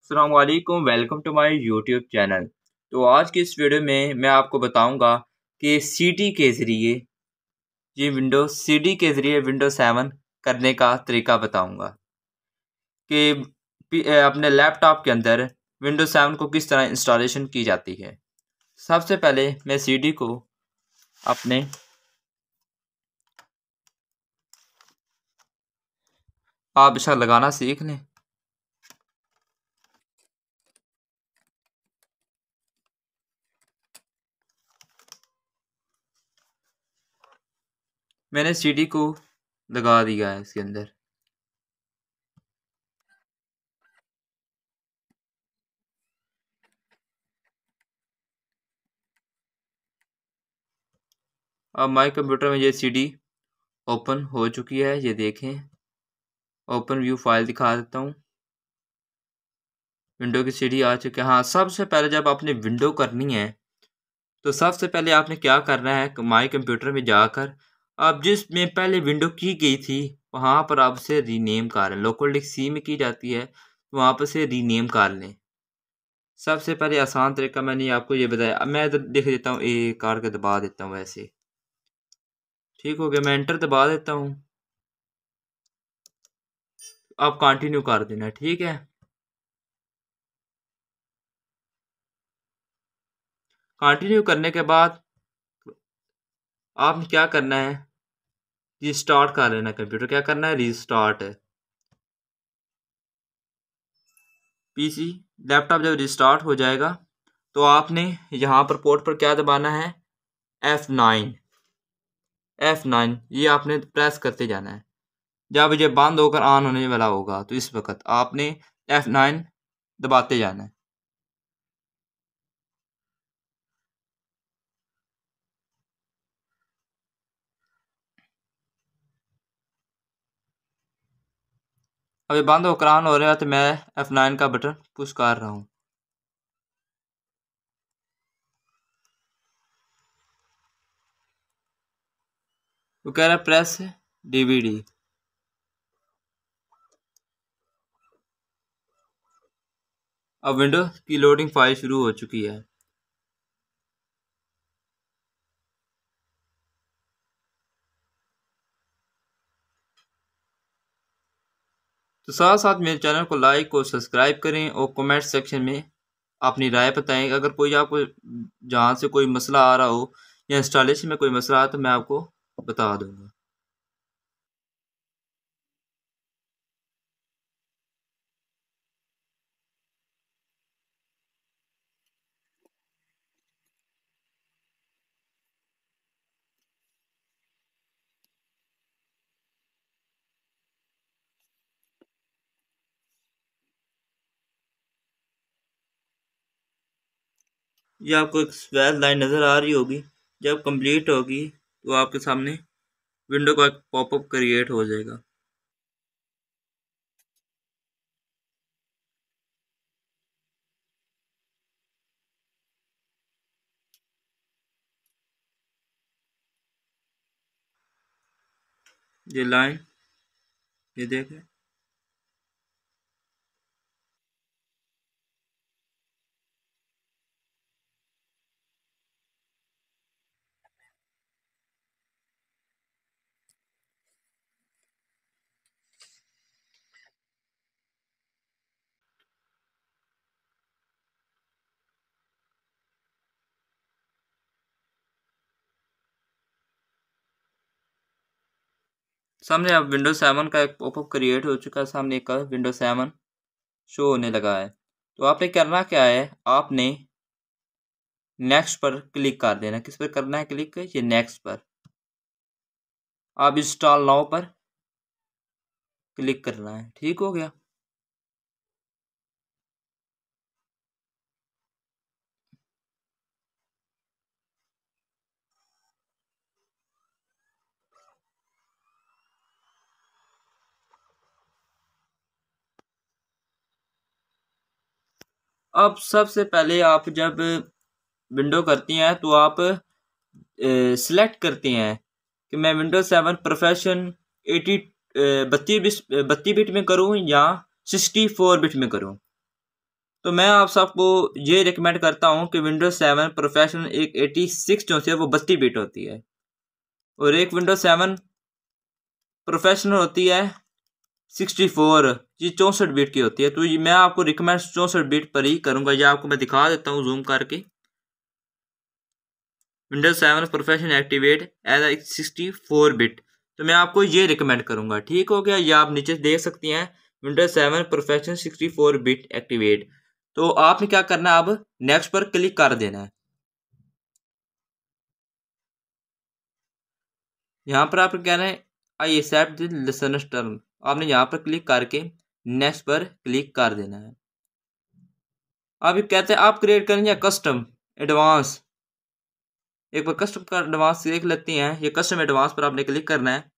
अस्सलाम वालेकुम, welcome to my YouTube channel. तो आज की इस वीडियो में मैं आपको बताऊंगा कि सीडी के ज़रिए सीडी के ज़रिए विंडो 7 करने का तरीका बताऊंगा कि अपने लैपटॉप के अंदर विंडो 7 को किस तरह इंस्टॉलेशन की जाती है। सबसे पहले मैं सीडी को अपने आप इसे लगाना सीख लें। मैंने सीडी को लगा दिया है इसके अंदर। अब माय कंप्यूटर में ये सीडी ओपन हो चुकी है, ये देखें। ओपन व्यू फाइल दिखा देता हूँ। विंडो की सीडी आ चुकी है। हाँ, सबसे पहले जब आपने विंडो करनी है तो सबसे पहले आपने क्या करना है, माई कंप्यूटर में जाकर आप जिसमें पहले विंडो की गई थी वहाँ पर आप उसे रीनेम कर लें। लोकल डिस्क सी में की जाती है तो वहाँ पर से रीनेम कर लें। सबसे पहले आसान तरीका मैंने आपको ये बताया। अब मैं इधर देख देता हूँ, ए कार के दबा देता हूँ। ऐसे ठीक हो गया। मैं एंटर दबा देता हूँ। आप कंटिन्यू कर देना, ठीक है। कंटिन्यू करने के बाद आपने क्या करना है, रिस्टार्ट कर लेना कंप्यूटर। क्या करना है, रिस्टार्ट है पीसी। लैपटॉप जब रिस्टार्ट हो जाएगा तो आपने यहाँ पर पोर्ट पर क्या दबाना है, F9। F9 ये आपने प्रेस करते जाना है। जब ये बंद होकर ऑन होने वाला होगा तो इस वक्त आपने F9 दबाते जाना है। अब ये बंद होकर ऑन हो रहा है तो मैं F9 का बटन पुश कर रहा हूँ। वो कह रहा है प्रेस DVD। अब विंडो की लोडिंग फाइल शुरू हो चुकी है। तो साथ साथ मेरे चैनल को लाइक और सब्सक्राइब करें और कमेंट सेक्शन में अपनी राय बताएं। अगर कोई आपको जहाँ से कोई मसला आ रहा हो या इंस्टॉलेशन में कोई मसला आ तो मैं आपको बता दूंगा। ये आपको एक स्वेल लाइन नज़र आ रही होगी। जब कंप्लीट होगी तो आपके सामने विंडो का एक पॉपअप क्रिएट हो जाएगा। ये लाइन, ये देखें। सामने अब विंडो 7 का एक पॉपअप क्रिएट हो चुका है। सामने एक विंडो 7 शो होने लगा है। तो आपने करना क्या है, आपने नेक्स्ट पर क्लिक कर देना। किस पर करना है क्लिक, ये नेक्स्ट पर। आप इंस्टॉल नाउ पर क्लिक करना है। ठीक हो गया। अब सबसे पहले आप जब विंडो करती हैं तो आप सिलेक्ट करते हैं कि मैं विंडोज 7 प्रोफेशन 32 बिट में करूं या 64 बिट में करूं। तो मैं आप सबको ये रिकमेंड करता हूँ कि विंडोज 7 प्रोफेशनल एक 86 जो होती है वो 32 बिट होती है, और एक विंडोज 7 प्रोफेशनल होती है 64, ये 64 बिट की होती है। तो ये मैं आपको रिकमेंड 64 बिट पर ही करूँगा। ये आपको मैं दिखा देता हूँ जूम करके। Windows 7 professional activate as 64 bit, तो मैं आपको ये रिकमेंड करूँगा। ठीक हो गया, ये आप नीचे देख सकती हैं विंडोज 7 प्रोफेशनल 64 बिट एक्टिवेट। तो आपने क्या करना है, अब नेक्स्ट पर क्लिक कर देना है। यहाँ पर आपको कहना है I accept the listeners term, आपने यहाँ पर क्लिक करके नेक्स्ट पर क्लिक कर देना है। अब ये कहते हैं आप क्रिएट करेंगे कस्टम एडवांस, एक बार कस्टम का एडवांस देख लेते हैं। ये कस्टम एडवांस पर आपने क्लिक करना है।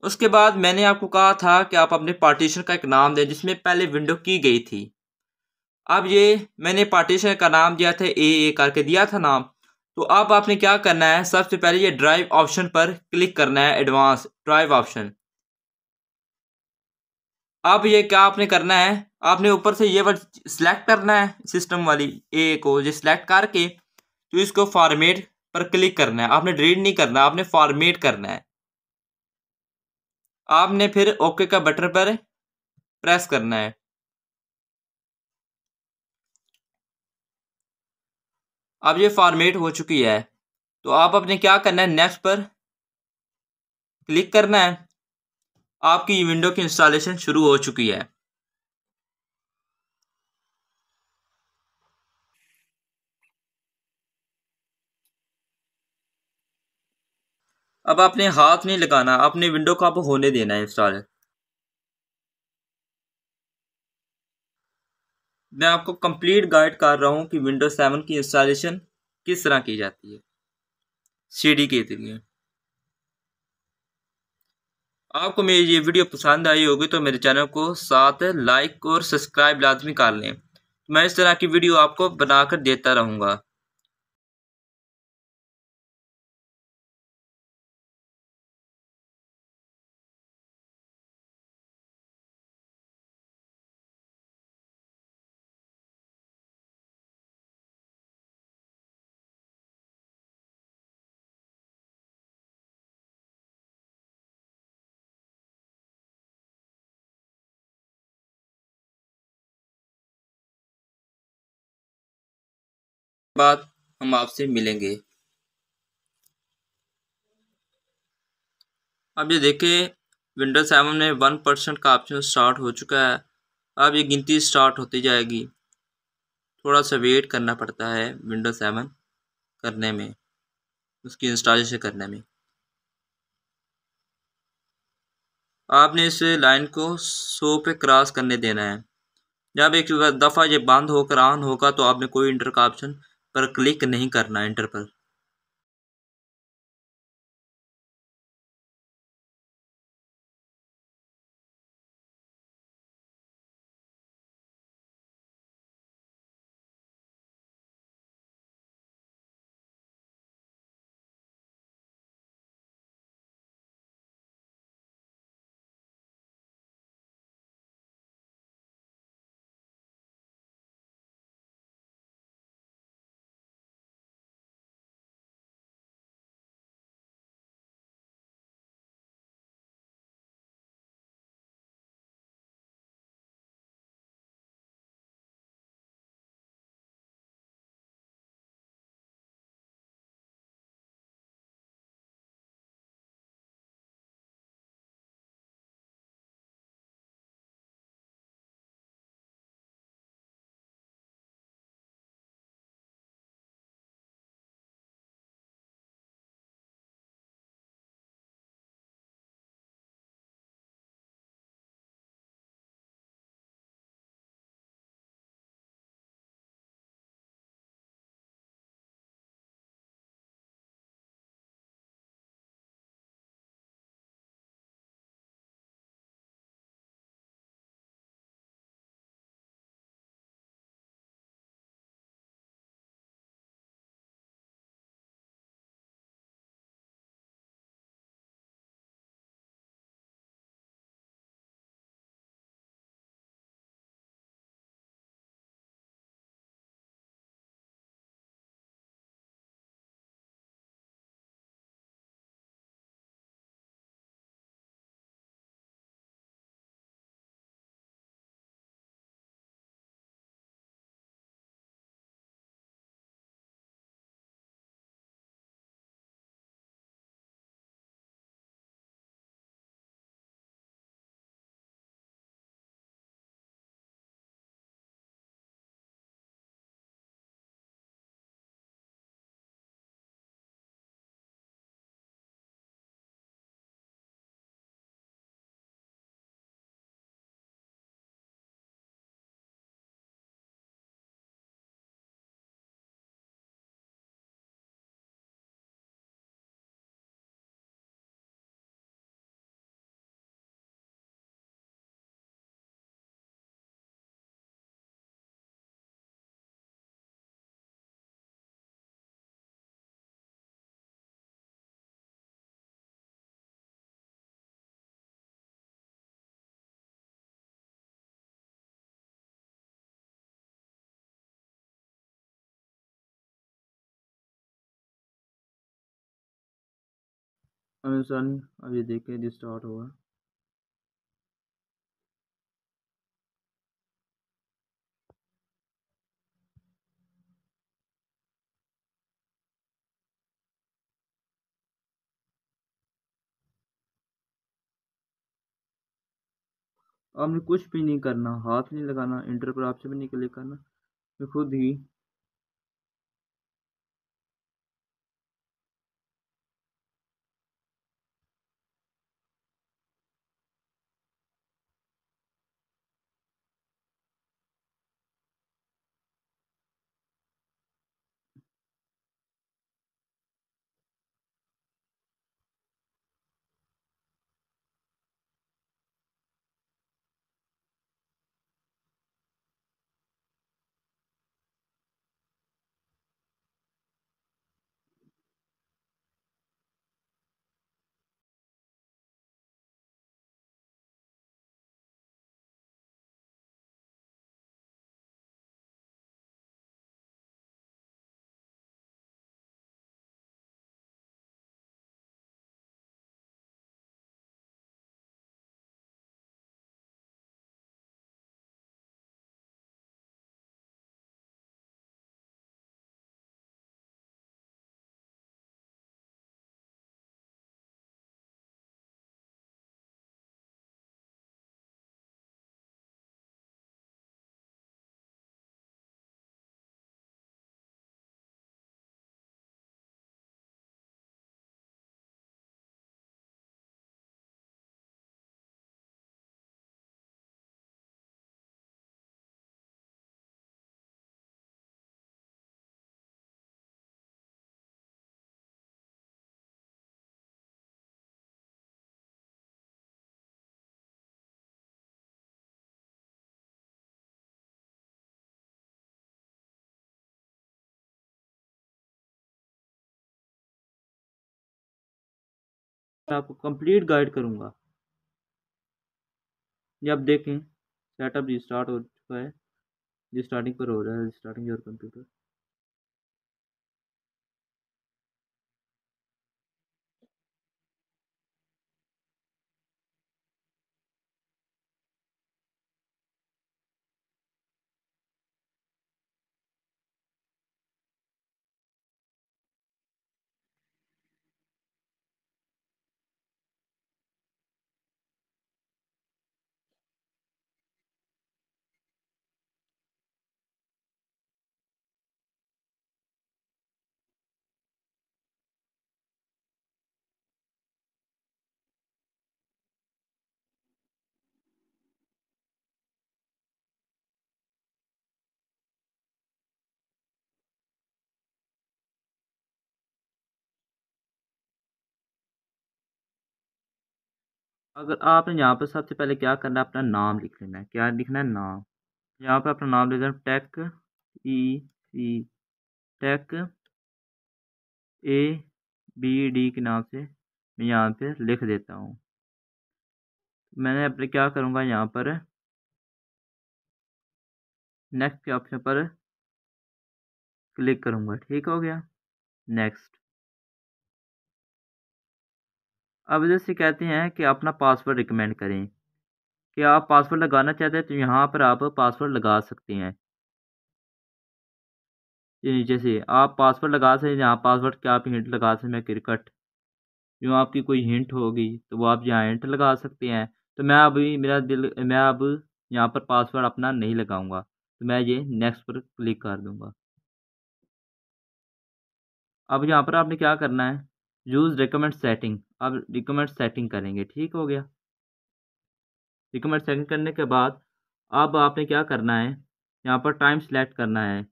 उसके बाद मैंने आपको कहा था कि आप अपने पार्टीशन का एक नाम दें जिसमें पहले विंडो की गई थी। अब ये मैंने पार्टीशन का नाम दिया था, ए करके दिया था नाम। तो अब आपने क्या करना है, सबसे पहले ये ड्राइव ऑप्शन पर क्लिक करना है, एडवांस ड्राइव ऑप्शन। अब ये क्या आपने करना है, आपने ऊपर से ये वर्ड सिलेक्ट करना है, सिस्टम वाली ए को ये सिलेक्ट करके तो इसको फॉर्मेट पर क्लिक करना है। आपने डिलीट नहीं करना, आपने फॉर्मेट करना है। आपने फिर ओके का बटन पर प्रेस करना है। अब ये फॉर्मेट हो चुकी है, तो आप अपने क्या करना है, नेक्स्ट पर क्लिक करना है। आपकी विंडो की इंस्टॉलेशन शुरू हो चुकी है। अब आपने हाथ नहीं लगाना, अपने विंडो को आप होने देना है इंस्टॉल। मैं आपको कंप्लीट गाइड कर रहा हूँ कि विंडोज 7 की इंस्टॉलेशन किस तरह की जाती है सीडी के जरिए। आपको मेरी ये वीडियो पसंद आई होगी तो मेरे चैनल को साथ लाइक और सब्सक्राइब लाजमी कर लें। मैं इस तरह की वीडियो आपको बनाकर देता रहूँगा। बाद हम आपसे मिलेंगे। अब ये देखिए विंडोज 7 में 1% का ऑप्शन स्टार्ट हो चुका है। अब ये गिनती स्टार्ट होती जाएगी। थोड़ा सा वेट करना पड़ता है विंडोज 7 करने में, उसकी इंस्टॉलेशन करने में। आपने इस लाइन को 100 पे क्रॉस करने देना है। जब एक दफ़ा ये बंद होकर ऑन होगा तो आपने कोई इंटर का ऑप्शन पर क्लिक नहीं करना, इंटर पर। अनुसार अब ये देखें ये स्टार्ट हुआ। आपने कुछ भी नहीं करना, हाथ नहीं लगाना, इंटर पर आपसे भी नहीं क्लिक करना, मैं खुद ही आपको कंप्लीट गाइड करूंगा। ये आप देखें सेटअप स्टार्ट हो चुका है, स्टार्टिंग पर हो रहा है, स्टार्टिंग योर कंप्यूटर। अगर आपने यहाँ पर सबसे पहले क्या करना है, अपना नाम लिख लेना है। क्या लिखना है? नाम। यहाँ पर अपना नाम लिख देना, take E C, take A B D के नाम से मैं यहाँ पे लिख देता हूँ। मैंने अपने क्या करूँगा, यहाँ पर नेक्स्ट के ऑप्शन पर क्लिक करूँगा। ठीक हो गया, नेक्स्ट। अब इधर से कहते हैं कि अपना पासवर्ड रिकमेंड करें। कि आप पासवर्ड लगाना चाहते हैं तो यहाँ पर आप पासवर्ड लगा सकते हैं। ये नीचे से आप पासवर्ड लगा सकते हैं, यहाँ पासवर्ड क्या आप हिंट लगा सकते हैं, मैं क्रिकेट, जो आपकी कोई हिंट होगी तो वो आप यहाँ हिंट लगा सकते हैं। तो मैं अभी मैं अब यहाँ पर पासवर्ड अपना नहीं लगाऊंगा, तो मैं ये नेक्स्ट पर क्लिक कर दूंगा। अब यहाँ पर आपने क्या करना है, यूज़ रिकमेंड सेटिंग। अब रिकमेंड सेटिंग करेंगे। ठीक हो गया। रिकमेंड सेटिंग करने के बाद अब आपने क्या करना है, यहाँ पर टाइम सेलेक्ट करना है।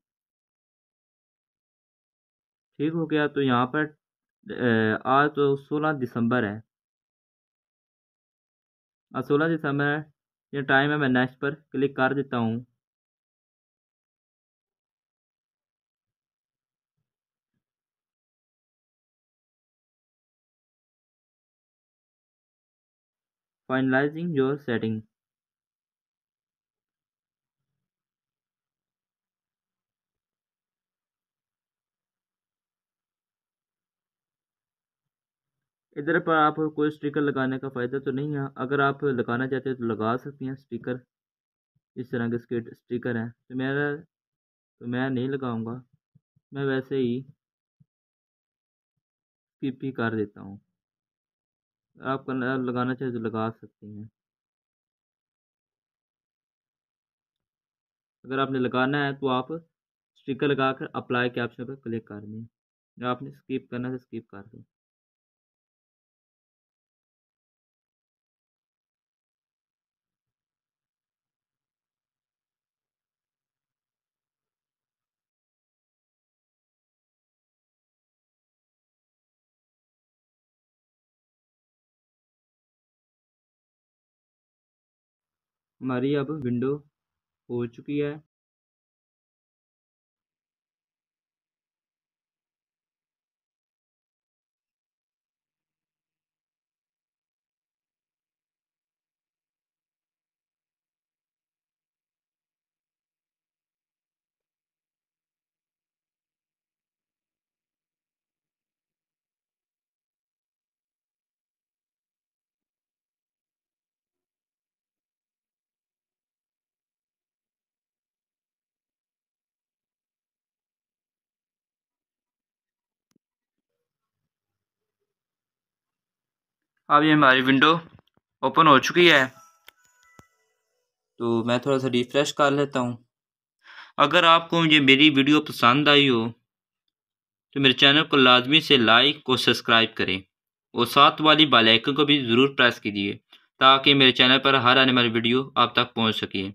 ठीक हो गया। तो यहाँ पर आज तो 16 दिसंबर है, आज 16 दिसंबर है, ये टाइम है। मैं नेक्स्ट पर क्लिक कर देता हूँ। Finalising your setting. इधर पर आप कोई स्टिकर लगाने का फ़ायदा तो नहीं है। अगर आप लगाना चाहते हो तो लगा सकती हैं स्टिकर। इस तरह के स्टिकर हैं तो मैं नहीं लगाऊंगा। मैं वैसे ही स्किप ही कर देता हूँ। आप लगाना चाहे तो लगा सकती हैं। अगर आपने लगाना है तो आप स्टिकर लगाकर अप्लाई के ऑप्शन पर क्लिक कर दें। या आपने स्किप करना है तो स्किप कर दें। हमारी अब विंडो हो चुकी है। अब ये हमारी विंडो ओपन हो चुकी है। तो मैं थोड़ा सा रिफ्रेश कर लेता हूँ। अगर आपको ये मेरी वीडियो पसंद आई हो तो मेरे चैनल को लाजमी से लाइक और सब्सक्राइब करें और साथ वाली बेल आइकन को भी ज़रूर प्रेस कीजिए ताकि मेरे चैनल पर हर आने वाली वीडियो आप तक पहुंच सके।